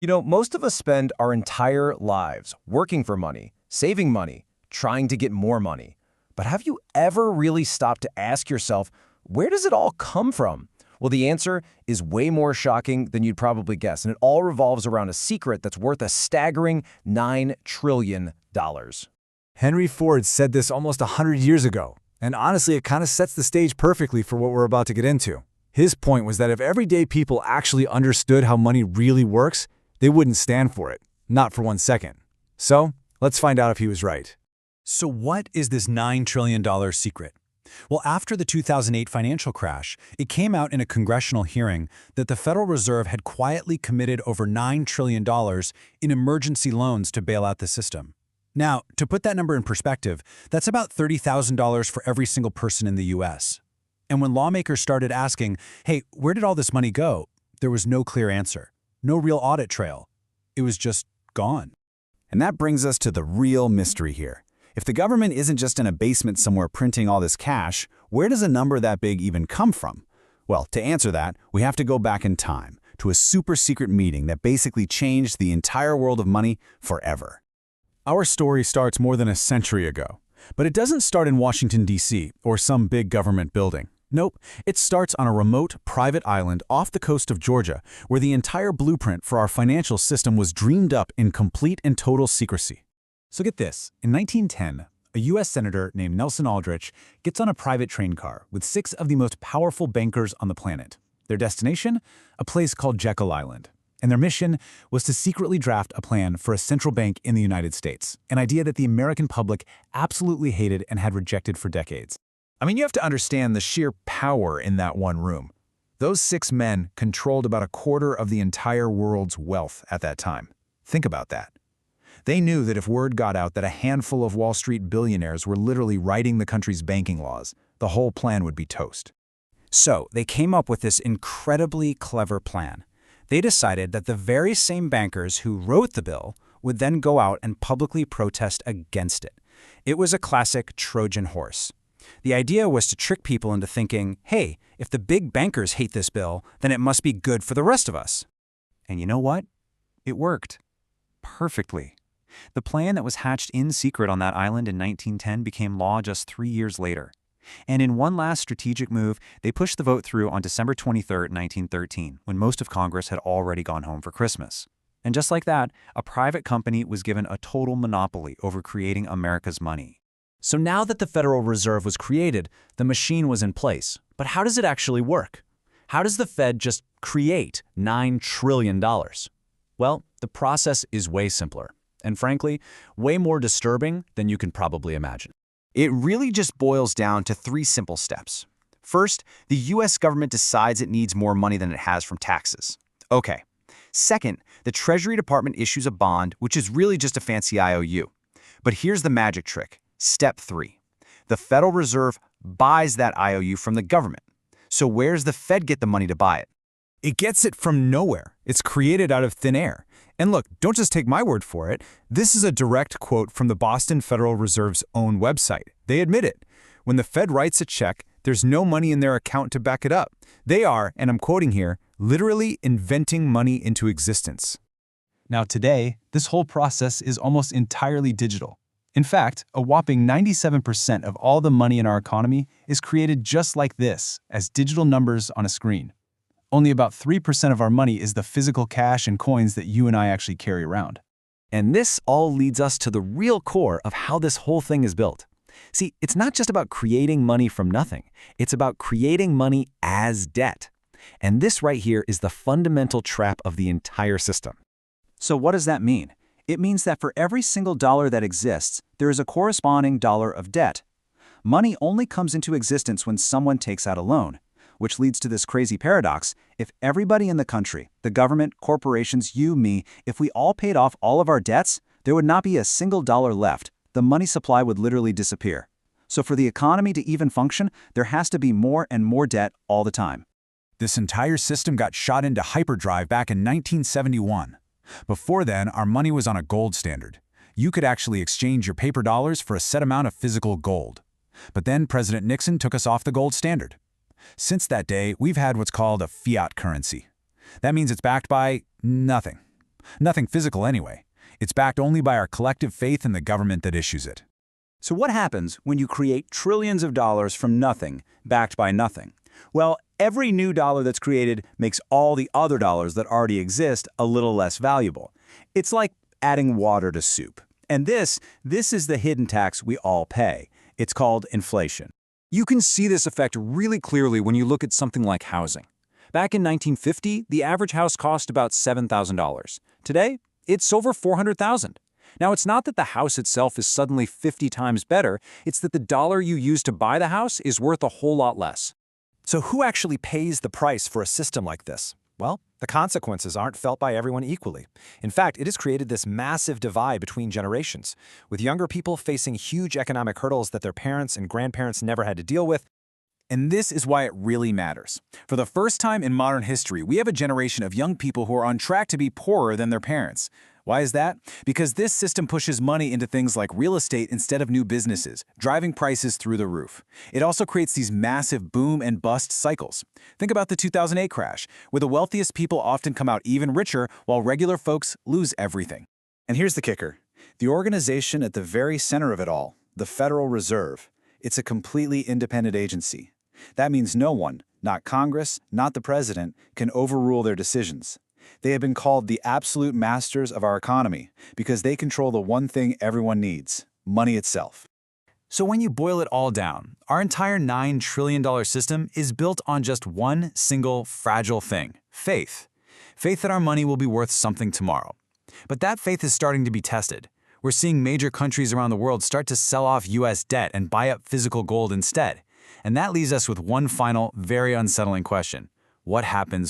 Most of us spend our entire lives working for money, saving money, trying to get more money. But have you ever really stopped to ask yourself, where does it all come from? Well, the answer is way more shocking than you'd probably guess, and it all revolves around a secret that's worth a staggering $9 trillion. Henry Ford said this almost 100 years ago, and honestly, it kind of sets the stage perfectly for what we're about to get into. His point was that if everyday people actually understood how money really works, they wouldn't stand for it, not for 1 second. So, let's find out if he was right. So what is this $9 trillion secret? Well, after the 2008 financial crash, it came out in a congressional hearing that the Federal Reserve had quietly committed over $9 trillion in emergency loans to bail out the system. Now, to put that number in perspective, that's about $30,000 for every single person in the U.S. And when lawmakers started asking, hey, where did all this money go? There was no clear answer, no real audit trail. It was just gone. And that brings us to the real mystery here. If the government isn't just in a basement somewhere printing all this cash, where does a number that big even come from? Well, to answer that, we have to go back in time to a super secret meeting that basically changed the entire world of money forever. Our story starts more than a century ago, but it doesn't start in Washington, D.C. or some big government building. Nope, it starts on a remote, private island off the coast of Georgia, where the entire blueprint for our financial system was dreamed up in complete and total secrecy. So get this, in 1910, a U.S. senator named Nelson Aldrich gets on a private train car with 6 of the most powerful bankers on the planet. Their destination? A place called Jekyll Island. And their mission was to secretly draft a plan for a central bank in the United States, an idea that the American public absolutely hated and had rejected for decades. You have to understand the sheer power in that one room. Those 6 men controlled about a quarter of the entire world's wealth at that time. Think about that. They knew that if word got out that a handful of Wall Street billionaires were literally writing the country's banking laws, the whole plan would be toast. So they came up with this incredibly clever plan. They decided that the very same bankers who wrote the bill would then go out and publicly protest against it. It was a classic Trojan horse. The idea was to trick people into thinking, hey, if the big bankers hate this bill, then it must be good for the rest of us. And you know what? It worked. Perfectly. The plan that was hatched in secret on that island in 1910 became law just 3 years later. And in one last strategic move, they pushed the vote through on December 23, 1913, when most of Congress had already gone home for Christmas. And just like that, a private company was given a total monopoly over creating America's money. So now that the Federal Reserve was created, the machine was in place. But how does it actually work? How does the Fed just create $9 trillion? Well, the process is way simpler. And frankly, way more disturbing than you can probably imagine. It really just boils down to 3 simple steps. First, the U.S. government decides it needs more money than it has from taxes. Okay. Second, the Treasury Department issues a bond, which is really just a fancy IOU. But here's the magic trick. Step 3. The Federal Reserve buys that IOU from the government. So where's the Fed get the money to buy it? It gets it from nowhere. It's created out of thin air. And look, don't just take my word for it. This is a direct quote from the Boston Federal Reserve's own website. They admit it. When the Fed writes a check, there's no money in their account to back it up. They are, and I'm quoting here, literally inventing money into existence. Now today, this whole process is almost entirely digital. In fact, a whopping 97% of all the money in our economy is created just like this, as digital numbers on a screen. Only about 3% of our money is the physical cash and coins that you and I actually carry around. And this all leads us to the real core of how this whole thing is built. See, it's not just about creating money from nothing. It's about creating money as debt. And this right here is the fundamental trap of the entire system. So what does that mean? It means that for every single dollar that exists, there is a corresponding dollar of debt. Money only comes into existence when someone takes out a loan, which leads to this crazy paradox. If everybody in the country, the government, corporations, you, me, if we all paid off all of our debts, there would not be a single dollar left. The money supply would literally disappear. So for the economy to even function, there has to be more and more debt all the time. This entire system got shot into hyperdrive back in 1971. Before then, our money was on a gold standard. You could actually exchange your paper dollars for a set amount of physical gold. But then President Nixon took us off the gold standard. Since that day, we've had what's called a fiat currency. That means it's backed by nothing. Nothing physical anyway. It's backed only by our collective faith in the government that issues it. So what happens when you create trillions of dollars from nothing, backed by nothing? Well, every new dollar that's created makes all the other dollars that already exist a little less valuable. It's like adding water to soup. And this is the hidden tax we all pay. It's called inflation. You can see this effect really clearly when you look at something like housing. Back in 1950, the average house cost about $7,000. Today, it's over $400,000. Now, it's not that the house itself is suddenly 50 times better, it's that the dollar you use to buy the house is worth a whole lot less. So who actually pays the price for a system like this? Well, the consequences aren't felt by everyone equally. In fact, it has created this massive divide between generations, with younger people facing huge economic hurdles that their parents and grandparents never had to deal with. And this is why it really matters. For the first time in modern history, we have a generation of young people who are on track to be poorer than their parents. Why is that? Because this system pushes money into things like real estate instead of new businesses, driving prices through the roof. It also creates these massive boom and bust cycles. Think about the 2008 crash, where the wealthiest people often come out even richer while regular folks lose everything. And here's the kicker. The organization at the very center of it all, the Federal Reserve, it's a completely independent agency. That means no one, not Congress, not the president, can overrule their decisions. They have been called the absolute masters of our economy because they control the one thing everyone needs, money itself. So when you boil it all down, our entire $9 trillion system is built on just one single fragile thing, faith. Faith that our money will be worth something tomorrow. But that faith is starting to be tested. We're seeing major countries around the world start to sell off U.S. debt and buy up physical gold instead. And that leaves us with one final, very unsettling question. What happens